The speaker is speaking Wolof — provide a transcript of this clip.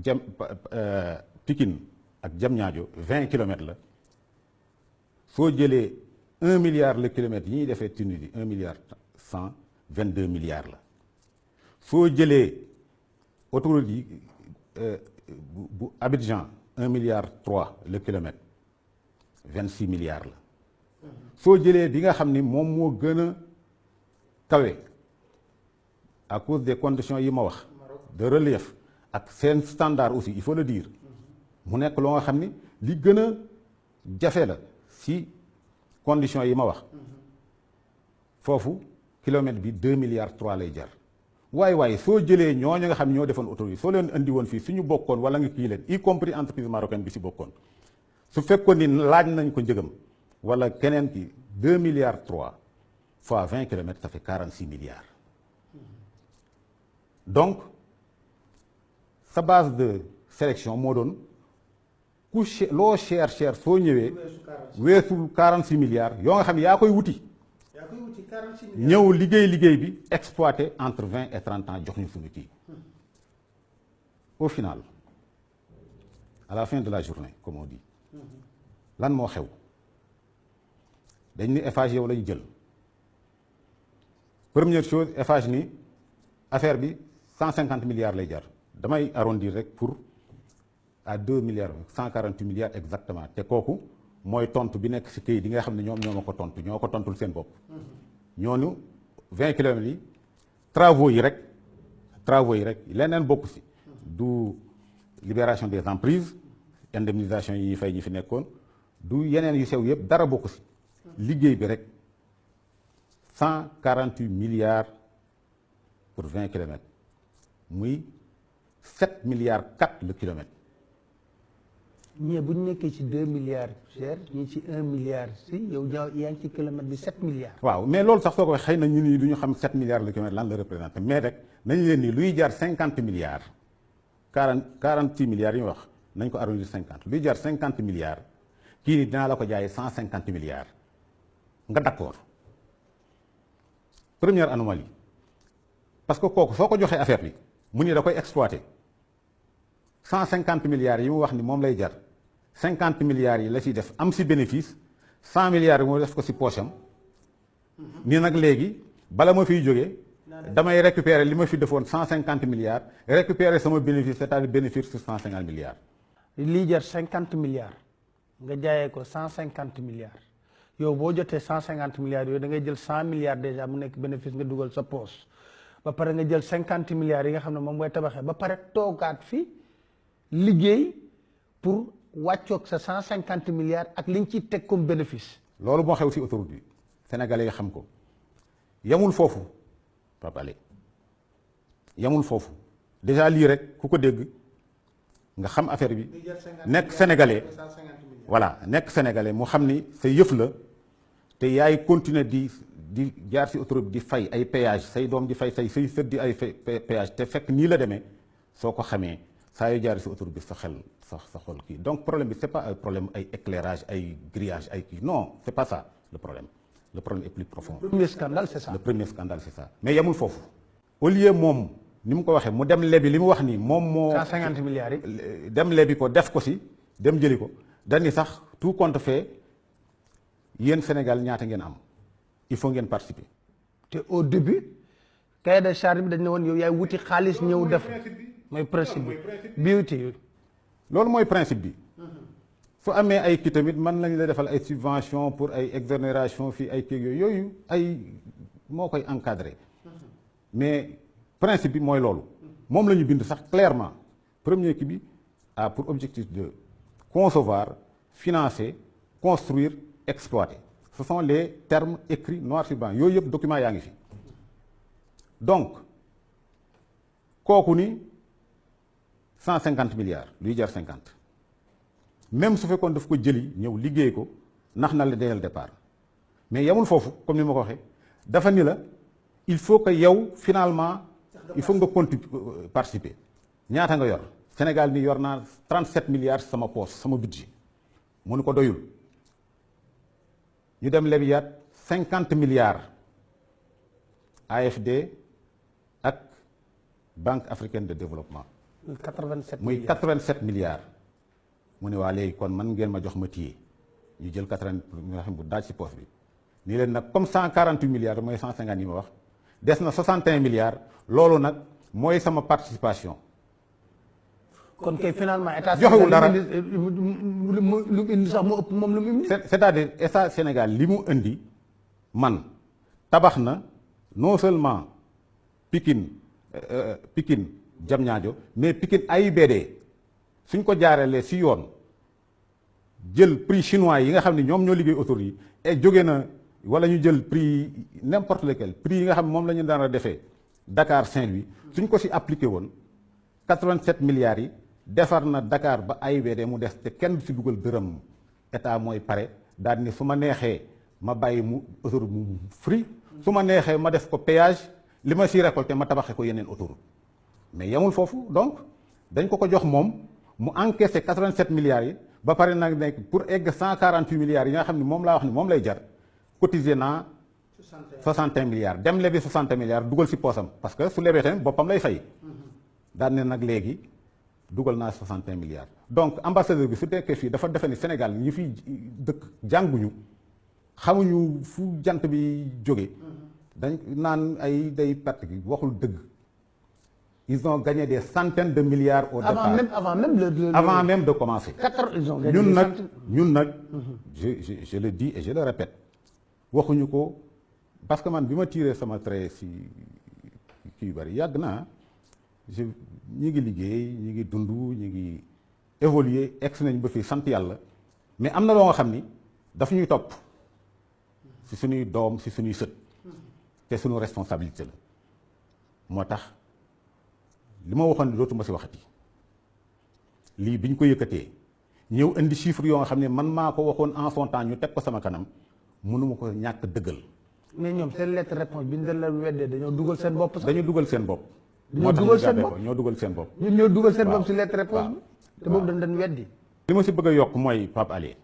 jam Pikine ak Diamniadio 20 kilomètres la soo jëlee 1 milliard le kilomètre yi ñuy defee Tunisie 1 milliard 122 milliards la soo jëlee autoroute yi bu Abidjan 1 milliard 3 le kilomètre 26 milliards la soo jëlee bi nga xam ni moom moo gën a kawe à cause des conditions yi ma wax de relief ak seen standard aussi il faut le dire mu nekk loo nga xam ni li gën a jafe la si conditions yi ma wax foofu kilomètre bi 2 milliards 3 lay jar waaye soo jëlee ñooñu nga xam ne ñoo defoon autoroute soo leen andi woon fii suñu bokkoon wala nga kii leen y compris entreprise marocaine bi si bokkoon su fekkoon ni laaj nañ ko njëgam wala keneen ki 2 milliards 3 fois 20 kilomètres ça fait 46 milliards donc sa base de sélection moo doon ku loo cher soo ñëwee weesul 46 milliards yoo nga xam ne yaa koy wuti ñëw liggéey bi exploité entre 20 et 30 ans jox ñu suñu kii au final à la fin de la journée comme on dit lan moo xew dañ ni Eiffage yow lañu jël première chose Eiffage ni affaire bi 150 milliards lay jar damay arrondir rek pour à 2 milliards 148 milliards exactement te kooku mooy tontu bi nekk si këyit yi nga xam ne ñoom ñoo ma ko tontu ñoo ko tontul seen bopp ñooñu 20 kilomètres yi travaux yi rek leneen bokku si du libération des emprises indemnisation yi fay ñi fi nekkoon du yeneen yu sew yëpp dara bokku si liggéey bi rek 148 milliards pour 20 kilomètres muy 7 milliards 4 le kilomètre. ñii bu ñu nekkee ci 2 milliards cher ñii ci 1 milliard si yow yaa ngi ci kilomètre bi 7 milliards. waaw mais loolu sax soo ko waxee xëy na ñu ni du ñu xam 7 milliards le kilomètre lan la représenté mais rek nañu leen ni luy jar 50 milliards 46 milliards yi ñu wax nañ ko arrondir 50 luy jar 50 milliards kii ni dinaa la ko jaayee 150 milliards nga d'accord première anomalie parce que kooku soo ko joxee affaire bi mu ni da koy exploiter 150 milliards yi mu wax ni moom lay jar 50 milliards yi la ciy def am si bénéfice 100 milliards yi mu def ko si poche am ni nag léegi bala ma fiy jógee damay récupérer li ma fi defoon 150 milliards récupérer sama bénéfice c'est-à-dire bénéfice sur 150 milliards. lii jar 50 milliards nga jaayee ko 150 milliards yow boo jotee 150 milliards yooyu da ngay jël 100 milliards déjà mu nekk bénéfice nga dugal sa poche ba pare nga jël 50 milliards yi nga xam ne moom mooy tabaxee ba pare toogaat fi liggéey pour wàccoog sa 150 milliards ak liñ ciy teg comme bénéfice. loolu moo xew si autoroute bi sénégalais yi xam ko yamul foofu Pape Alé yamul foofu déjà lii rek ku ko dégg nga xam affaire bi nekk sénégalais voilà nekk sénégalais mu xam ni sa yëf la te yaay continuer di jaar si autoroute di fay ay péage say doom di fay say sët di ay péage te fekk nii la demee soo ko xamee saa yu jaar si autoroute bi sa xel sa xol kii donc problème bi c'est pas un problème ay éclairage ay grillage ay kii non c'est pas ça le problème est plus profond. le premier scandale c'est ça. le premier scandale c'est ça mais yemul foofu au lieu moom ni mu ko waxee mu dem lebi li mu wax ni moom moo 150 milliards yi dem lebi ko def ko si dem jëli ko dañu sax tout compte fait yéen Sénégal ñaata ngeen am il faut ngeen participer. te au début cahier de charge bi dañ ne woon yow yaay wuti xaalis ñëw def mooy principe bi beauty loolu mooy principe bi fu amee ay kii tamit mën nañ la defal ay subvention pour ay exonération fii ay kii yooyu ay moo koy encadrer mais principe bi mooy loolu moom la ñu bind sax clairement premier kii bi a pour objectif de concevoir financer construire exploiter ce sont les termes écrits noir sur blanc yooyu yëpp document yaa ngi fi donc kooku ni 150 milliards luy jar 50 même su fekkoon daf ko jëli ñëw liggéey ko nax na la dès le départ mais yemul foofu comme ni ma ko waxee dafa ni la il faut que yow finalement il faut nga participer ñaata nga yor Sénégal ni yor naa 37 milliards sama poche sama budget mu ni ko doyul ñu dem lebiyaat 50 milliards AFD ak Banque africaine de développement 87 muy milliards 87 milliards mu ne waa léegi kon man ngeen ma jox ma téye ñu jël 80 nga xam bu daaj ci poste bi nii leen nag comme 148 milliards mooy 150 yi ma wax des na 61 milliards loolu nag mooy sama participation. kon kay finalement état joxewul dara lu indi sax mu ëpp moom lu mu indi. c'est-à-dire état Sénégal li mu indi man tabax na non seulement Pikine Diamniadio mais Pikine AIBD suñ ko jaarelee si yoon jël prix chinois yi nga xam ne ñoom ñoo liggéey autoroute yi et jóge na wala ñu jël prix n'importe lequel prix yi nga xam ne moom la ñu daan a defee Dakar Saint-Louis suñ ko si appliqué woon 87 milliards yi defar na Dakar ba AIBD mu des te kenn du si dugal dërëm état mooy pare daal ni su ma neexee ma bàyyi mu autoroute mu free su ma neexee ma def ko péage li ma si récolté ma tabaxee ko yeneen autoroute mais yemul foofu donc dañ ko jox moom mu encaissé 87 milliards yi ba pare nag nekk pour egg 148 milliards yi nga xam ne moom laa wax ni moom lay jar cotisé naa 61 milliards dem lebi 60 milliards dugal si poosam parce que su lebee tamit boppam lay fay daan ne nag léegi dugal naa 61 milliards donc ambassadeur bi su nekkee fii dafa defe ni Sénégal ñi fi dëkk jànguñu xamuñu fu jant bi jóge dañ naan ay day perte gi waxul dëgg ils ont gagné des centaines de milliards au départ avant même de commencer ñun nag je le dis et je le répète waxuñu ko parce que man bi ma tiré sama trait si kii yu bari yàgg naa ñi ngi liggéey ñi ngi dund ñi ngi évoluer egg nañ ba fii sant yàlla mais am na loo nga xam ni daf ñuy topp si suñuy doom si suñuy sët te suñu responsabilité la moo tax li ma waxoon ne dootuma si waxati lii bi ñu ko yëkkatee ñëw indi chiffre yoo nga xam ne man maa ko waxoon en son temps ñu teg ko sama kanam mënuma ko ñàkk dëggal. mais ñoom seen lettre réponse bi ñu la weddee dañoo dugal seen bopp sax. dañu dugal seen bopp. ñoo dugal seen bopp ñoo dugal seen bopp. ñun ñoo dugal seen bopp si lettre réponse bi te boobu dañ weddi. li ma si bëgg a yokk mooy Pape Alé